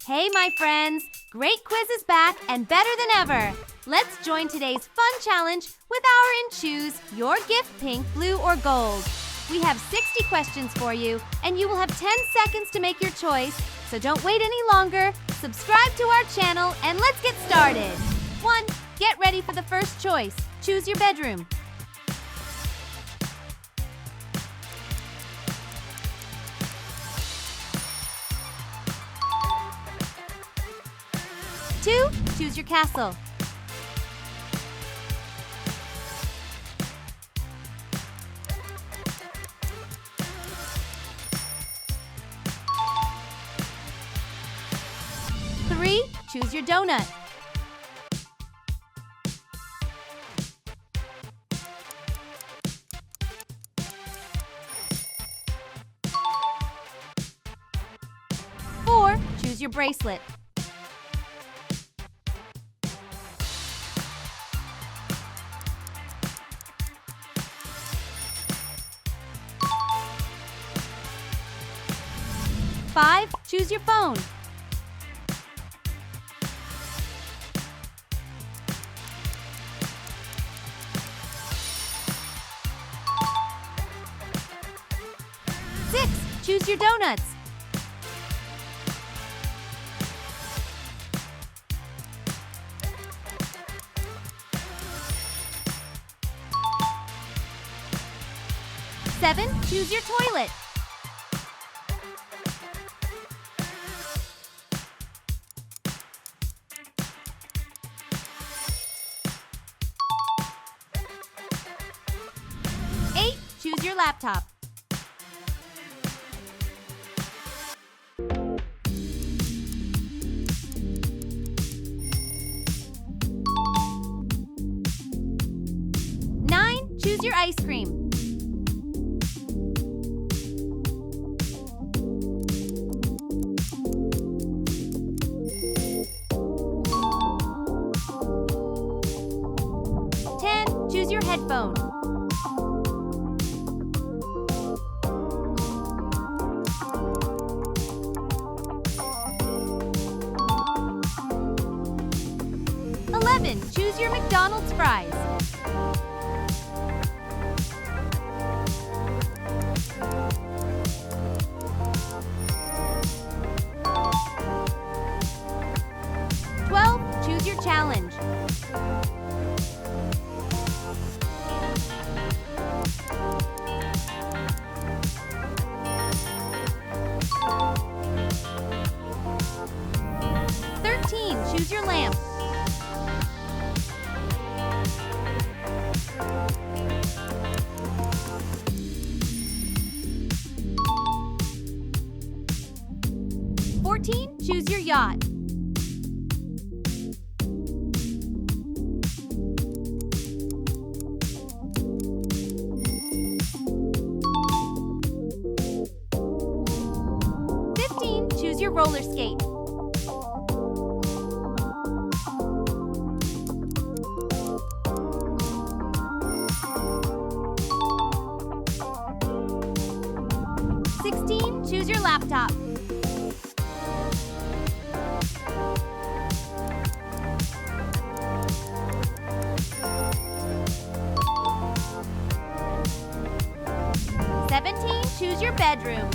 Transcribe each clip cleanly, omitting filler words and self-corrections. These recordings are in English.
Hey, my friends! Great quiz is back and better than ever! Let's join today's fun challenge with our and choose your gift pink, blue, or gold. We have 60 questions for you, and you will have 10 seconds to make your choice, so don't wait any longer. Subscribe to our channel and let's get started. 1. Get ready for the first choice. Choose your bedroom. 2. Choose your castle. 3. Choose your donut. 4. Choose your bracelet. 5. Choose your phone. 6. Choose your donuts. 7. Choose your toilet. 8. Choose your laptop. 9. Choose your ice cream. 10. Choose your headphone. 11. Choose your McDonald's fries. 12. Choose your challenge. 13. Choose your lamp. 14. Choose your yacht. 15. Choose your roller skate. 16. Choose your laptop. 17. Choose your bedroom.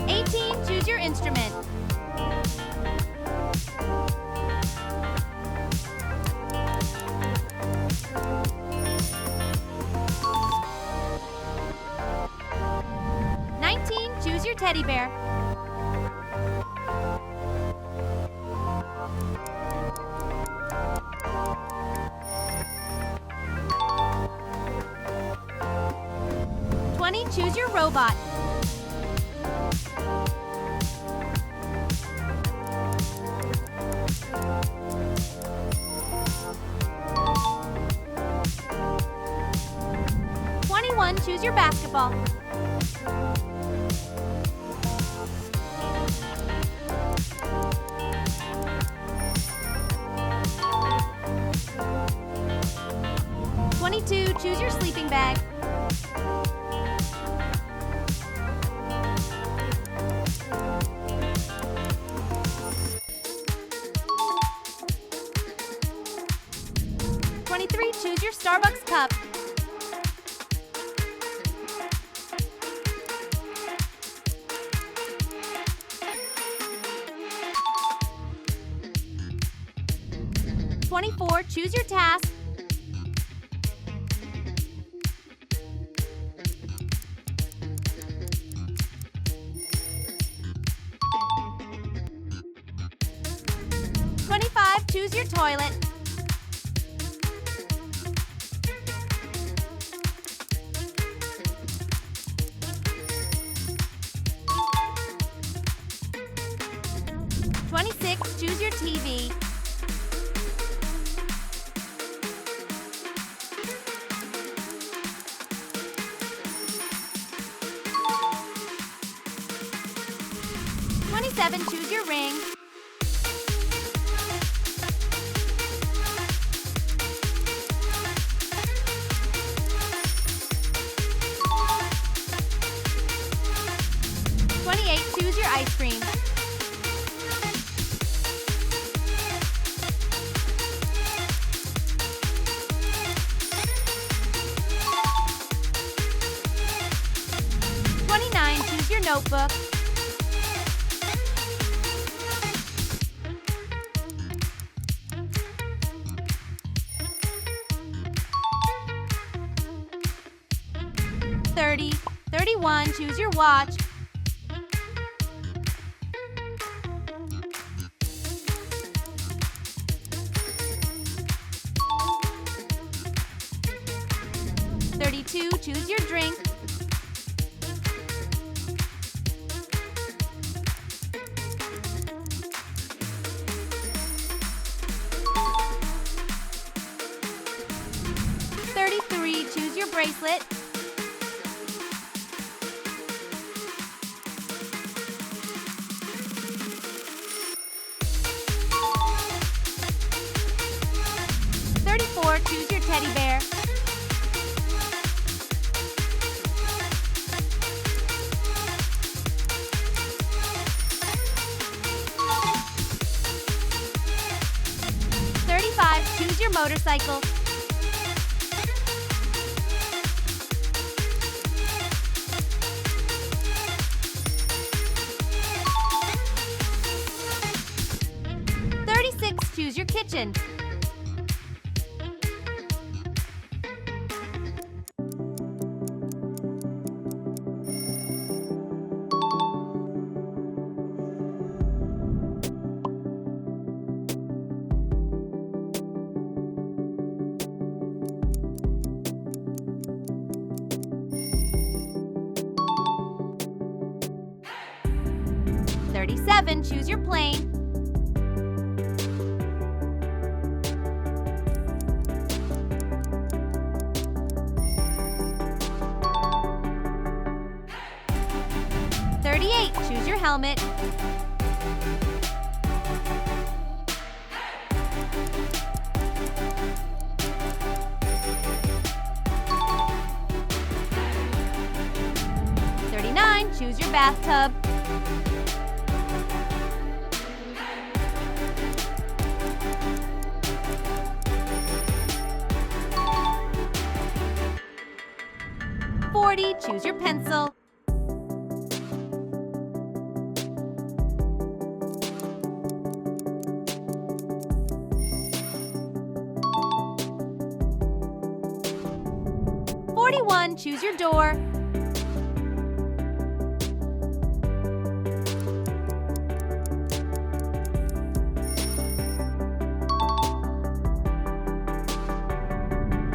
18. Choose your instrument. 19. Choose your teddy bear. 20. Choose your robot. 21. Choose your basketball. 22. 22, choose your sleeping bag. 23, choose your Starbucks cup. 24, choose your task. 25, choose your toilet. 26, choose your TV. 27, choose your ring. 28, choose your ice cream. 29, choose your notebook. 30, 31, choose your watch. 32, choose your drink. 33, choose your bracelet. 34, choose your teddy bear. 35, choose your motorcycle. 36, choose your kitchen. 37, choose your plane. 38, choose your helmet. 39, choose your bathtub. 40, choose your pencil. 41, choose your door.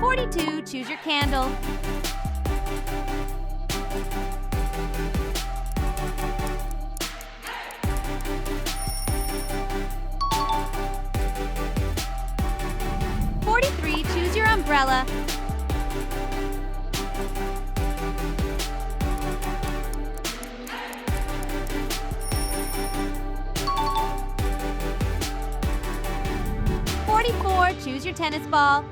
42, choose your candle. 43, choose your umbrella. 44, choose your tennis ball.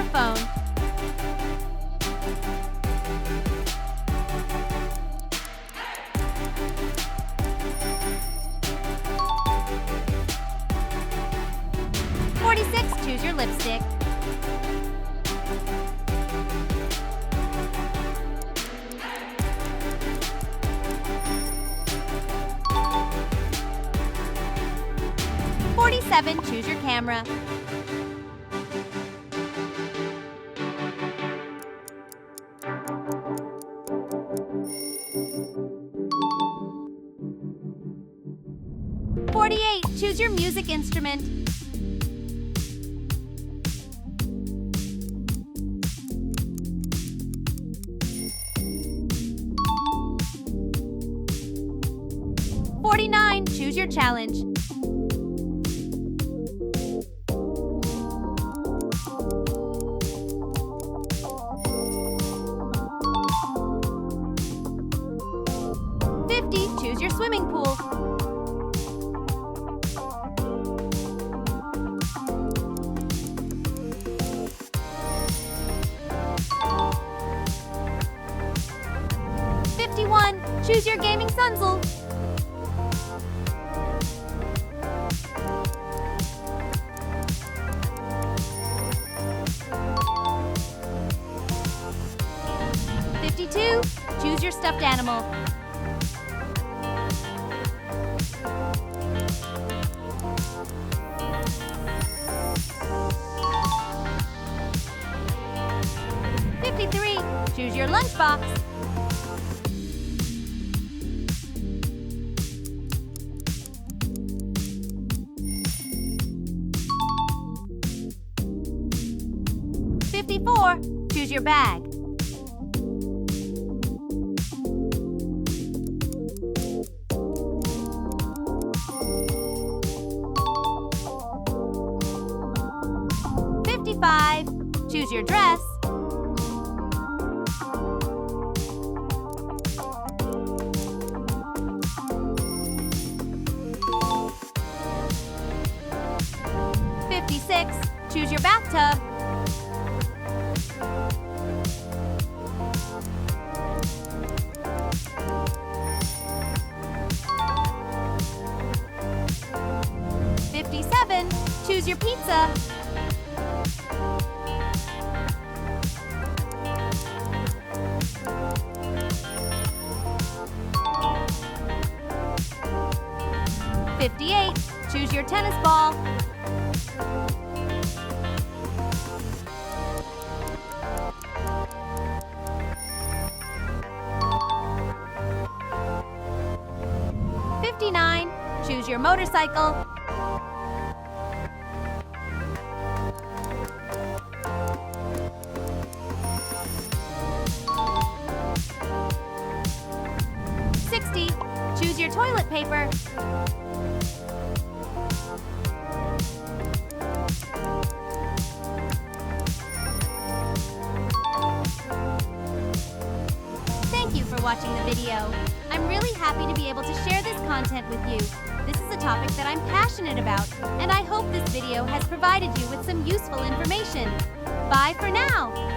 your phone. Choose your lipstick. 47, choose your camera. 48, choose your music instrument. 49, choose your challenge. 50, choose your swimming pool. 51, choose your gaming console. 52, choose your stuffed animal. 53, choose your lunchbox. 54, choose your bag. 55, choose your dress. 56, choose your bathtub. 57, choose your pizza. 58, choose your tennis ball. 59, choose your motorcycle. 60, choose your toilet paper. 'Thank you for watching the video. I'm really happy to be able to share this content with you. This is a topic that I'm passionate about, and I hope this video has provided you with some useful information. Bye for now!